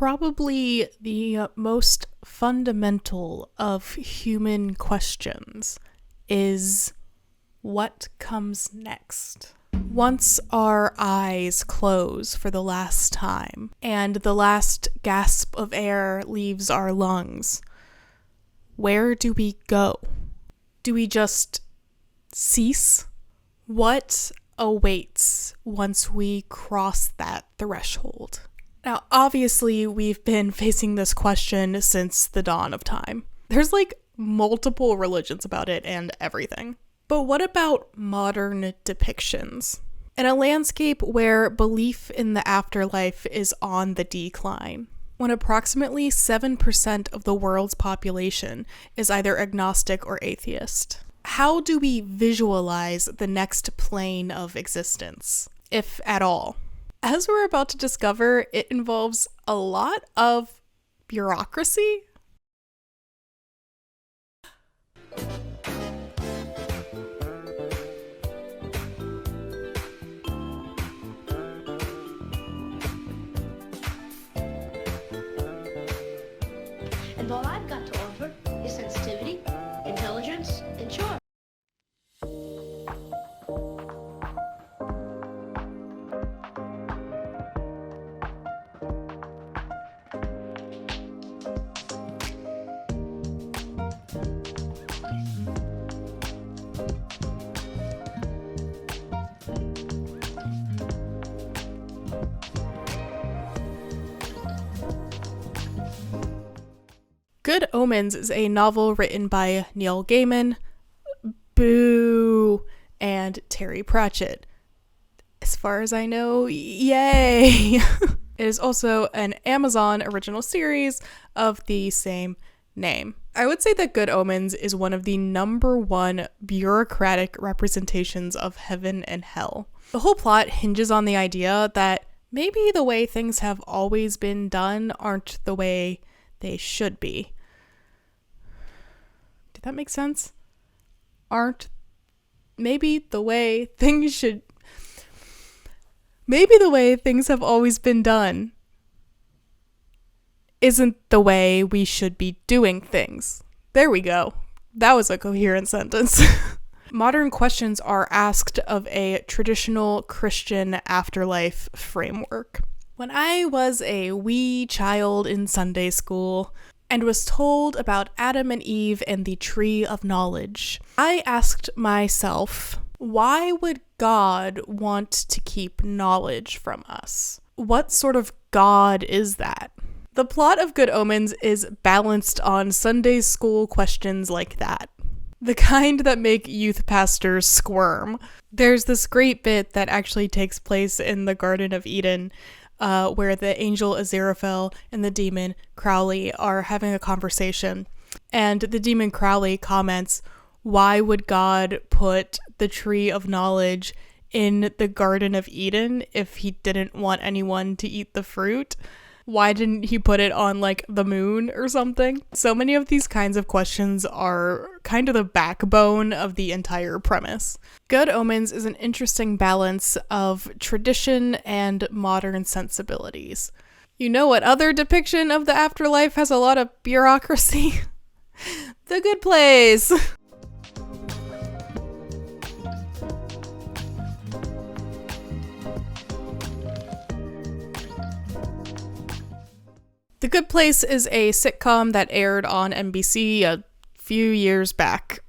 Probably the most fundamental of human questions is what comes next? Once our eyes close for the last time and the last gasp of air leaves our lungs, where do we go? Do we just cease? What awaits once we cross that threshold? Now, obviously, we've been facing this question since the dawn of time. There's multiple religions about it and everything. But what about modern depictions? In a landscape where belief in the afterlife is on the decline, when approximately 7% of the world's population is either agnostic or atheist, how do we visualize the next plane of existence, if at all? As we're about to discover, it involves a lot of bureaucracy. And all I've got to offer is sensitivity, intelligence, and charm. Good Omens is a novel written by Neil Gaiman, boo, and Terry Pratchett. As far as I know, yay! It is also an Amazon original series of the same name. I would say that Good Omens is one of the number one bureaucratic representations of heaven and hell. The whole plot hinges on the idea that maybe the way things have always been done aren't the way they should be. Did that make sense? Maybe the way things have always been done isn't the way we should be doing things. There we go. That was a coherent sentence. Modern questions are asked of a traditional Christian afterlife framework. When I was a wee child in Sunday school and was told about Adam and Eve and the tree of knowledge, I asked myself, why would God want to keep knowledge from us? What sort of God is that? The plot of Good Omens is balanced on Sunday school questions like that. The kind that make youth pastors squirm. There's this great bit that actually takes place in the Garden of Eden, where the angel Aziraphale and the demon Crowley are having a conversation. And the demon Crowley comments, why would God put the tree of knowledge in the Garden of Eden if he didn't want anyone to eat the fruit? Why didn't he put it on the moon or something? So many of these kinds of questions are kind of the backbone of the entire premise. Good Omens is an interesting balance of tradition and modern sensibilities. You know what other depiction of the afterlife has a lot of bureaucracy? The Good Place! The Good Place is a sitcom that aired on NBC a few years back.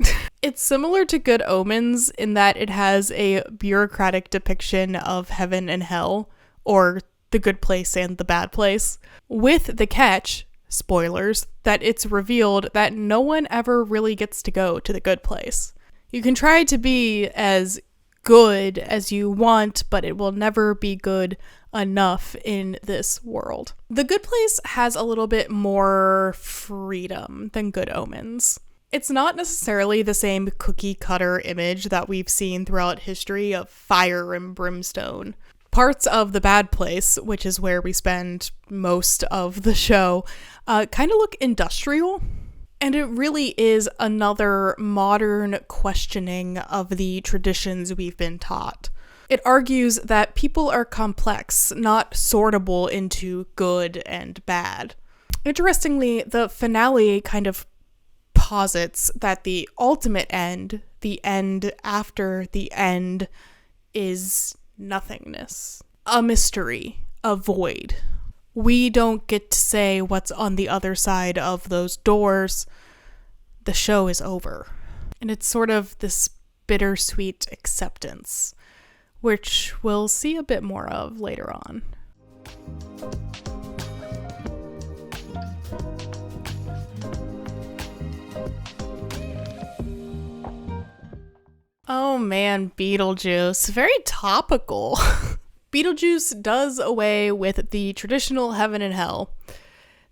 It's similar to Good Omens in that it has a bureaucratic depiction of heaven and hell, or the good place and the bad place, with the catch, spoilers, that it's revealed that no one ever really gets to go to the good place. You can try to be as good as you want, but it will never be good enough in this world. The Good Place has a little bit more freedom than Good Omens. It's not necessarily the same cookie cutter image that we've seen throughout history of fire and brimstone. Parts of The Bad Place, which is where we spend most of the show, kind of look industrial. And it really is another modern questioning of the traditions we've been taught. It argues that people are complex, not sortable into good and bad. Interestingly, the finale kind of posits that the ultimate end, the end after the end, is nothingness. A mystery, a void. We don't get to say what's on the other side of those doors. The show is over. And it's sort of this bittersweet acceptance, which we'll see a bit more of later on. Oh man, Beetlejuice. Very topical. Beetlejuice does away with the traditional heaven and hell.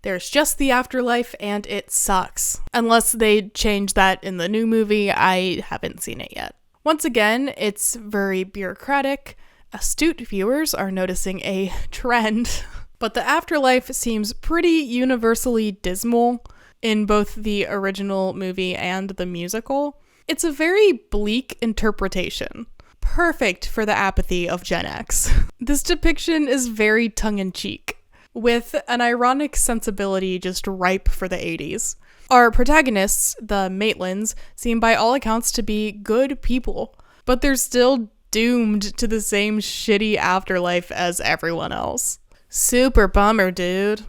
There's just the afterlife, and it sucks. Unless they change that in the new movie, I haven't seen it yet. Once again, it's very bureaucratic. Astute viewers are noticing a trend, but the afterlife seems pretty universally dismal in both the original movie and the musical. It's a very bleak interpretation, perfect for the apathy of Gen X. This depiction is very tongue-in-cheek, with an ironic sensibility just ripe for the 80s. Our protagonists, the Maitlands, seem by all accounts to be good people, but they're still doomed to the same shitty afterlife as everyone else. Super bummer, dude.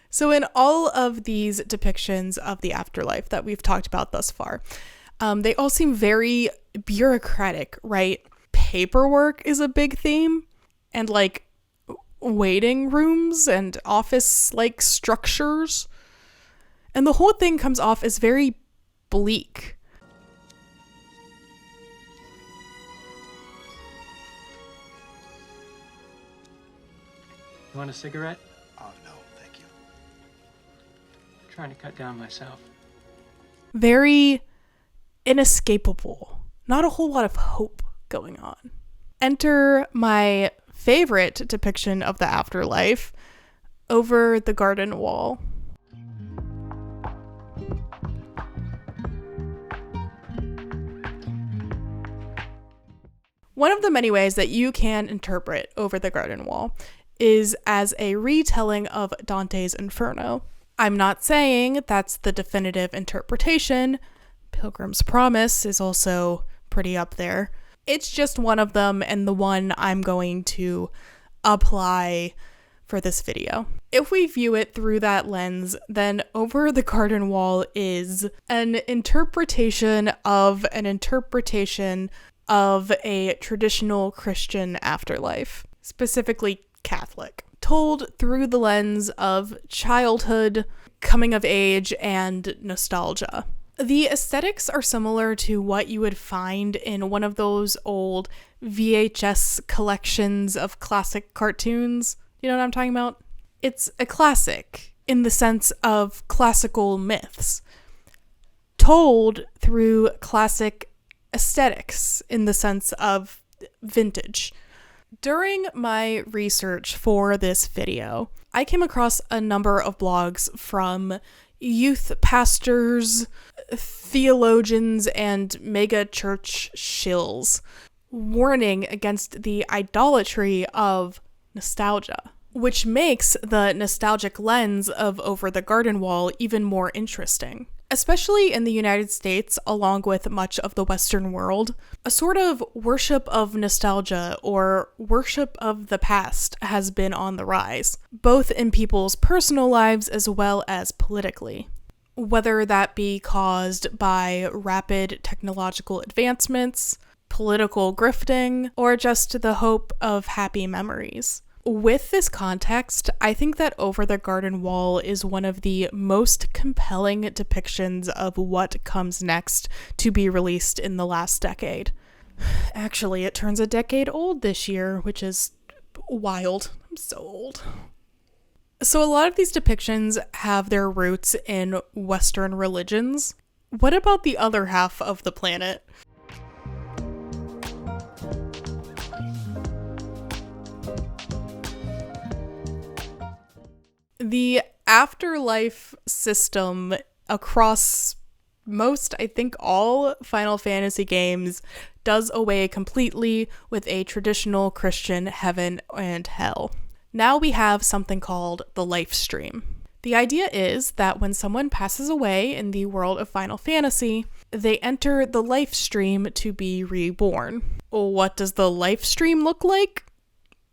So in all of these depictions of the afterlife that we've talked about thus far, they all seem very bureaucratic, right? Paperwork is a big theme, and like waiting rooms and office-like structures. And the whole thing comes off as very bleak. You want a cigarette? Oh, no, thank you. I'm trying to cut down myself. Very inescapable. Not a whole lot of hope going on. Enter my favorite depiction of the afterlife, Over the Garden Wall. One of the many ways that you can interpret Over the Garden Wall is as a retelling of Dante's Inferno. I'm not saying that's the definitive interpretation. Pilgrim's Promise is also pretty up there. It's just one of them, and the one I'm going to apply for this video. If we view it through that lens, then Over the Garden Wall is an interpretation of a traditional Christian afterlife, specifically Catholic, told through the lens of childhood, coming of age, and nostalgia. The aesthetics are similar to what you would find in one of those old VHS collections of classic cartoons. You know what I'm talking about? It's a classic in the sense of classical myths, told through classic aesthetics in the sense of vintage. During my research for this video, I came across a number of blogs from youth pastors, theologians, and mega church shills warning against the idolatry of nostalgia, which makes the nostalgic lens of Over the Garden Wall even more interesting. Especially in the United States, along with much of the Western world, a sort of worship of nostalgia or worship of the past has been on the rise, both in people's personal lives as well as politically. Whether that be caused by rapid technological advancements, political grifting, or just the hope of happy memories. With this context, I think that Over the Garden Wall is one of the most compelling depictions of what comes next to be released in the last decade. Actually, it turns a decade old this year, which is wild. I'm so old. So a lot of these depictions have their roots in Western religions. What about the other half of the planet? The afterlife system across most, I think all Final Fantasy games does away completely with a traditional Christian heaven and hell. Now we have something called the life stream. The idea is that when someone passes away in the world of Final Fantasy, they enter the life stream to be reborn. What does the life stream look like?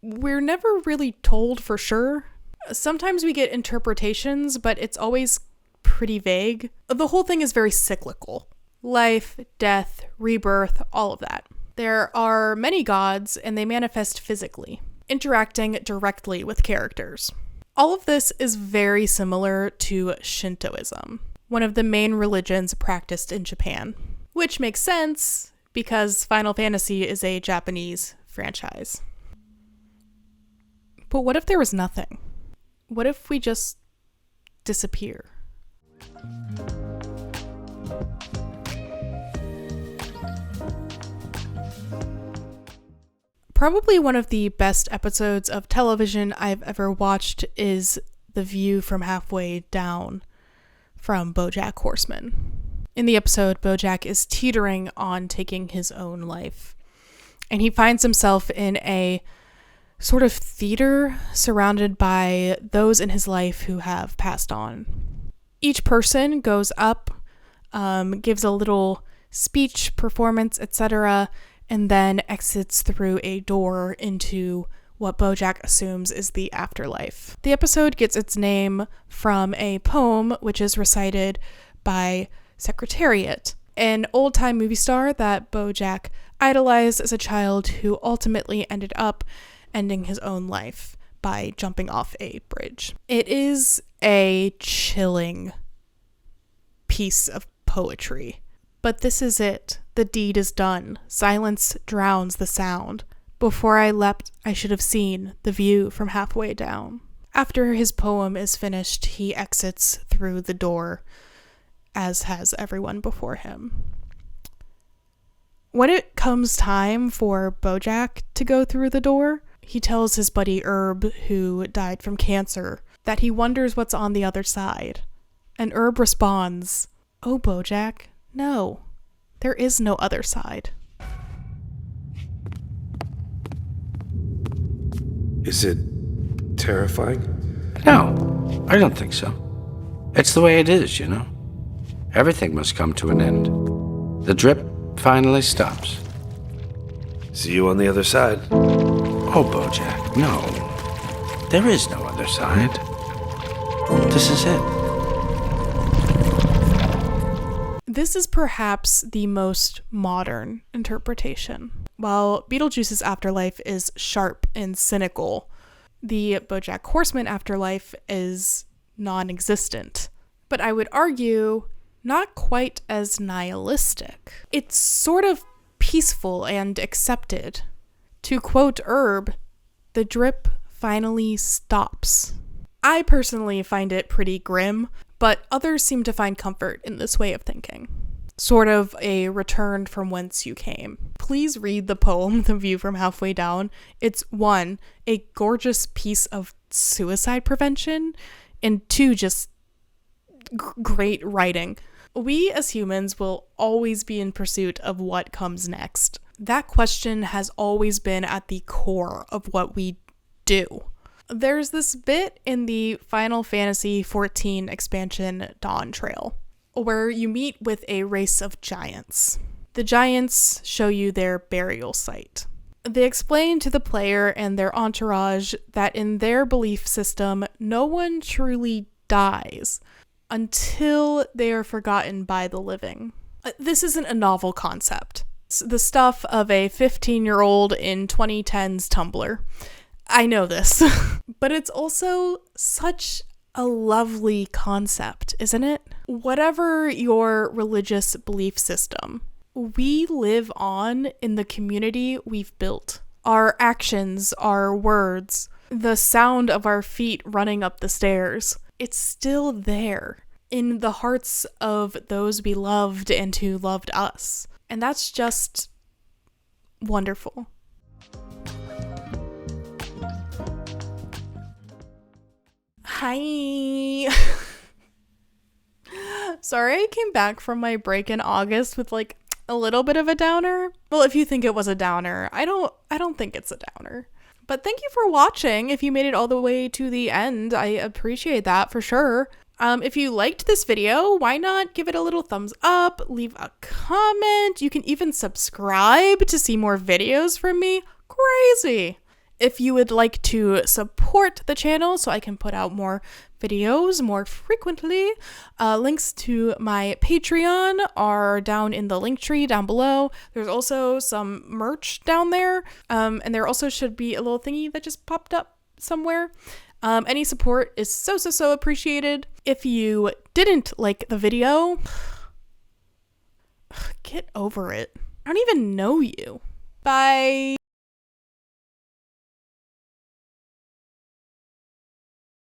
We're never really told for sure. Sometimes we get interpretations, but it's always pretty vague. The whole thing is very cyclical. Life, death, rebirth, all of that. There are many gods, and they manifest physically, interacting directly with characters. All of this is very similar to Shintoism, one of the main religions practiced in Japan, which makes sense because Final Fantasy is a Japanese franchise. But what if there was nothing? What if we just disappear? Probably one of the best episodes of television I've ever watched is The View from Halfway Down from BoJack Horseman. In the episode, BoJack is teetering on taking his own life, and he finds himself in a sort of theater surrounded by those in his life who have passed on. Each person goes up, gives a little speech, performance, etc., and then exits through a door into what BoJack assumes is the afterlife. The episode gets its name from a poem which is recited by Secretariat, an old-time movie star that BoJack idolized as a child who ultimately ended up ending his own life by jumping off a bridge. It is a chilling piece of poetry. But this is it. The deed is done. Silence drowns the sound. Before I leapt, I should have seen the view from halfway down. After his poem is finished, he exits through the door, as has everyone before him. When it comes time for BoJack to go through the door, he tells his buddy Herb, who died from cancer, that he wonders what's on the other side. And Herb responds, "Oh, BoJack, no, there is no other side." Is it terrifying? No, I don't think so. It's the way it is, you know. Everything must come to an end. The drip finally stops. See you on the other side. Oh, BoJack, no. There is no other side. This is it. This is perhaps the most modern interpretation. While Beetlejuice's afterlife is sharp and cynical, the BoJack Horseman afterlife is non-existent. But I would argue not quite as nihilistic. It's sort of peaceful and accepted. To quote Herb, the drip finally stops. I personally find it pretty grim, but others seem to find comfort in this way of thinking. Sort of a return from whence you came. Please read the poem, The View from Halfway Down. It's 1, a gorgeous piece of suicide prevention, and 2, just great writing. We as humans will always be in pursuit of what comes next. That question has always been at the core of what we do. There's this bit in the Final Fantasy XIV expansion Dawn Trail where you meet with a race of giants. The giants show you their burial site. They explain to the player and their entourage that in their belief system, no one truly dies until they are forgotten by the living. This isn't a novel concept. It's the stuff of a 15-year-old in 2010's Tumblr. I know this. But it's also such a lovely concept, isn't it? Whatever your religious belief system, we live on in the community we've built. Our actions, our words, the sound of our feet running up the stairs, it's still there in the hearts of those we loved and who loved us. And that's just wonderful. Hi. Sorry I came back from my break in August with like a little bit of a downer. Well, if you think it was a downer, I don't think it's a downer. But thank you for watching. If you made it all the way to the end, I appreciate that for sure. If you liked this video, why not give it a little thumbs up, leave a comment. You can even subscribe to see more videos from me. Crazy. If you would like to support the channel so I can put out more videos more frequently, links to my Patreon are down in the link tree down below. There's also some merch down there, and there also should be a little thingy that just popped up somewhere. Any support is so appreciated. If you didn't like the video, get over it. I don't even know you. Bye.